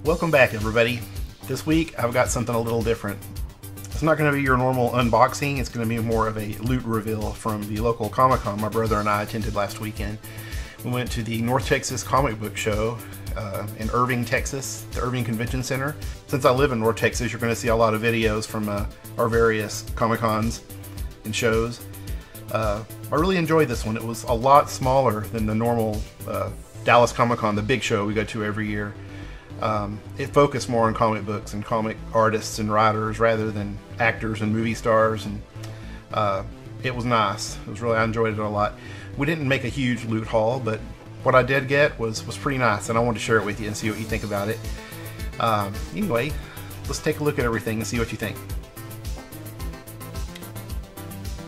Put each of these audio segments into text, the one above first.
Welcome back, everybody. This week I've got something a little different. It's not going to be your normal unboxing. It's going to be more of a loot reveal from the local Comic-Con my brother and I attended last weekend. We went to the North Texas Comic Book Show in Irving, Texas, the Irving Convention Center. Since I live in North Texas, you're going to see a lot of videos from our various Comic-Cons and shows. I really enjoyed this one. It was a lot smaller than the normal Dallas Comic-Con, the big show we go to every year. It focused more on comic books and comic artists and writers rather than actors and movie stars, and it was nice. It was really, I enjoyed it a lot. We didn't make a huge loot haul, but what I did get was pretty nice, and I wanted to share it with you and see what you think about it. Anyway, let's take a look at everything and see what you think.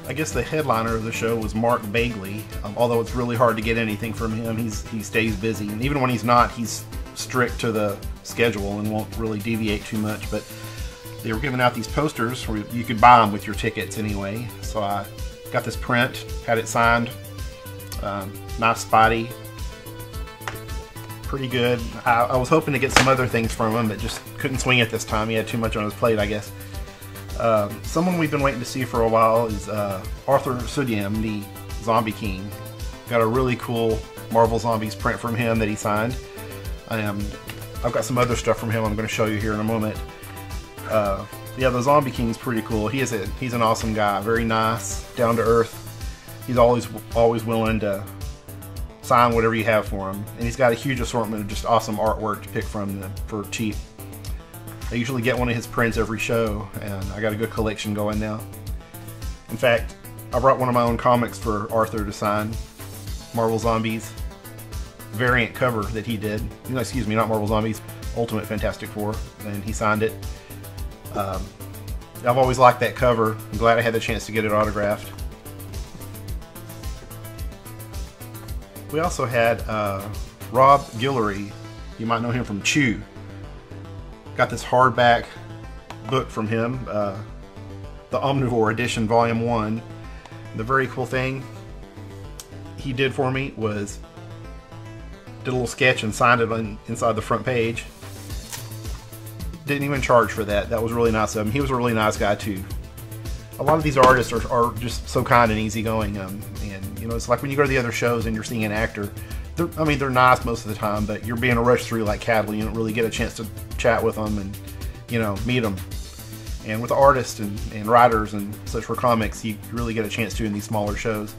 I guess the headliner of the show was Mark Bagley, although it's really hard to get anything from him. He stays busy, and even when he's not, he's strict to the schedule and won't really deviate too much. But they were giving out these posters where you could buy them with your tickets anyway. So I got this print, had it signed, nice Spidey, pretty good. I was hoping to get some other things from him, but just couldn't swing it this time. He had too much on his plate, I guess. Someone we've been waiting to see for a while is Arthur Sudiem, the Zombie King. Got a really cool Marvel Zombies print from him that he signed. I've got some other stuff from him I'm going to show you here in a moment. Yeah, the Zombie King's pretty cool. He's an awesome guy, very nice, down to earth. He's always willing to sign whatever you have for him, and he's got a huge assortment of just awesome artwork to pick from for cheap. I usually get one of his prints every show, and I got a good collection going now. In fact, I brought one of my own comics for Arthur to sign, Marvel Zombies variant cover that he did. No, excuse me, not Marvel Zombies, Ultimate Fantastic Four, and he signed it. I've always liked that cover. I'm glad I had the chance to get it autographed. We also had Rob Guillory. You might know him from Chew. Got this hardback book from him, the Omnivore Edition Volume 1. The very cool thing he did for me was did a little sketch and signed it inside the front page. Didn't even charge for that. That was really nice of him. He was a really nice guy too. A lot of these artists are just so kind and easygoing, and you know, it's like when you go to the other shows and you're seeing an actor. They're nice most of the time, but you're being rushed through like cattle. You don't really get a chance to chat with them and, you know, meet them. And with the artists and writers and such for comics, you really get a chance to in these smaller shows.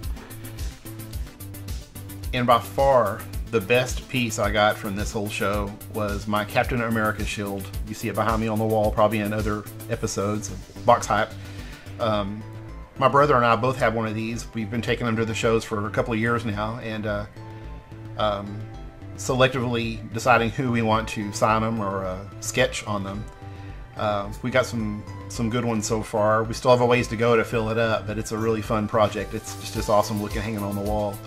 And by far, the best piece I got from this whole show was my Captain America shield. You see it behind me on the wall, probably in other episodes of BoxHype. My brother and I both have one of these. We've been taking them to the shows for a couple of years now, and selectively deciding who we want to sign them or sketch on them. We got some good ones so far. We still have a ways to go to fill it up, but it's a really fun project. It's just awesome looking hanging on the wall.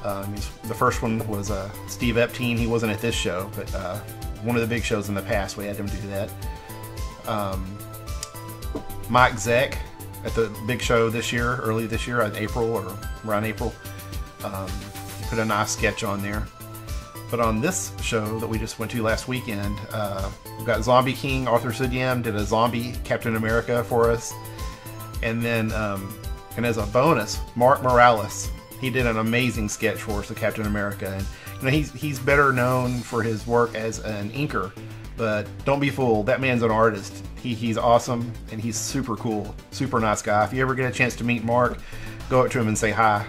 The first one was Steve Epstein. He wasn't at this show, but one of the big shows in the past we had him do that. Mike Zeck at the big show this year, early this year, in April or around April. He put a nice sketch on there. But on this show that we just went to last weekend, we've got Zombie King. Arthur Sudiem did a zombie Captain America for us. And then, and as a bonus, Mark Morales. He did an amazing sketch for us of Captain America. And you know, he's better known for his work as an inker, but don't be fooled. That man's an artist. He's awesome, and he's super cool, super nice guy. If you ever get a chance to meet Mark, go up to him and say hi.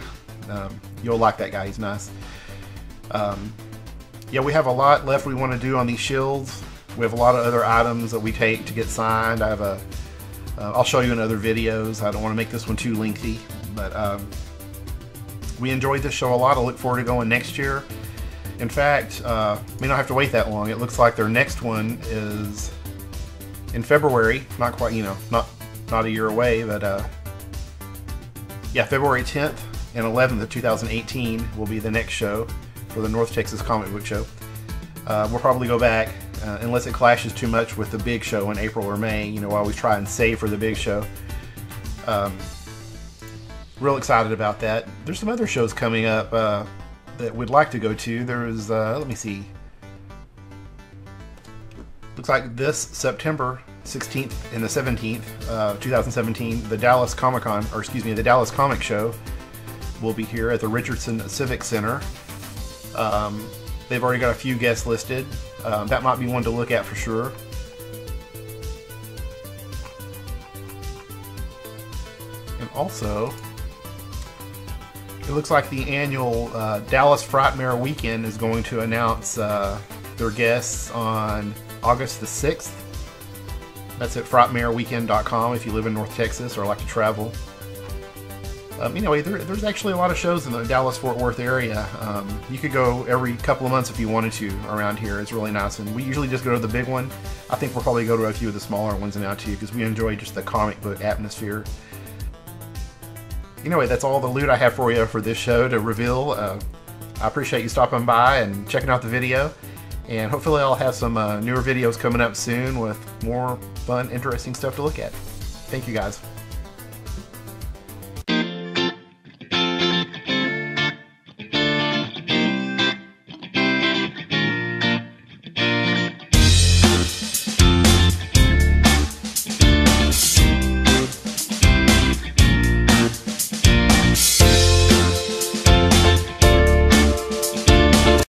You'll like that guy. He's nice. Yeah, we have a lot left we want to do on these shields. We have a lot of other items that we take to get signed. I have I'll show you in other videos. I don't want to make this one too lengthy, but we enjoyed this show a lot. I look forward to going next year. In fact, may not have to wait that long. It looks like their next one is in February. Not quite, you know, not a year away, but yeah, February 10th and 11th of 2018 will be the next show for the North Texas Comic Book Show. We'll probably go back unless it clashes too much with the big show in April or May. You know, I always try and save for the big show. Real excited about that. There's some other shows coming up that we'd like to go to. There's, let me see. Looks like this September 16th and the 17th, 2017, the Dallas Comic-Con, or excuse me, the Dallas Comic Show will be here at the Richardson Civic Center. They've already got a few guests listed. That might be one to look at for sure. And also, it looks like the annual Dallas Frightmare Weekend is going to announce their guests on August the 6th. That's at frightmareweekend.com if you live in North Texas or like to travel. Anyway, there's actually a lot of shows in the Dallas-Fort Worth area. You could go every couple of months if you wanted to around here. It's really nice, and we usually just go to the big one. I think we'll probably go to a few of the smaller ones now too, because we enjoy just the comic book atmosphere. Anyway, that's all the loot I have for you for this show to reveal. I appreciate you stopping by and checking out the video. And hopefully I'll have some newer videos coming up soon with more fun, interesting stuff to look at. Thank you guys.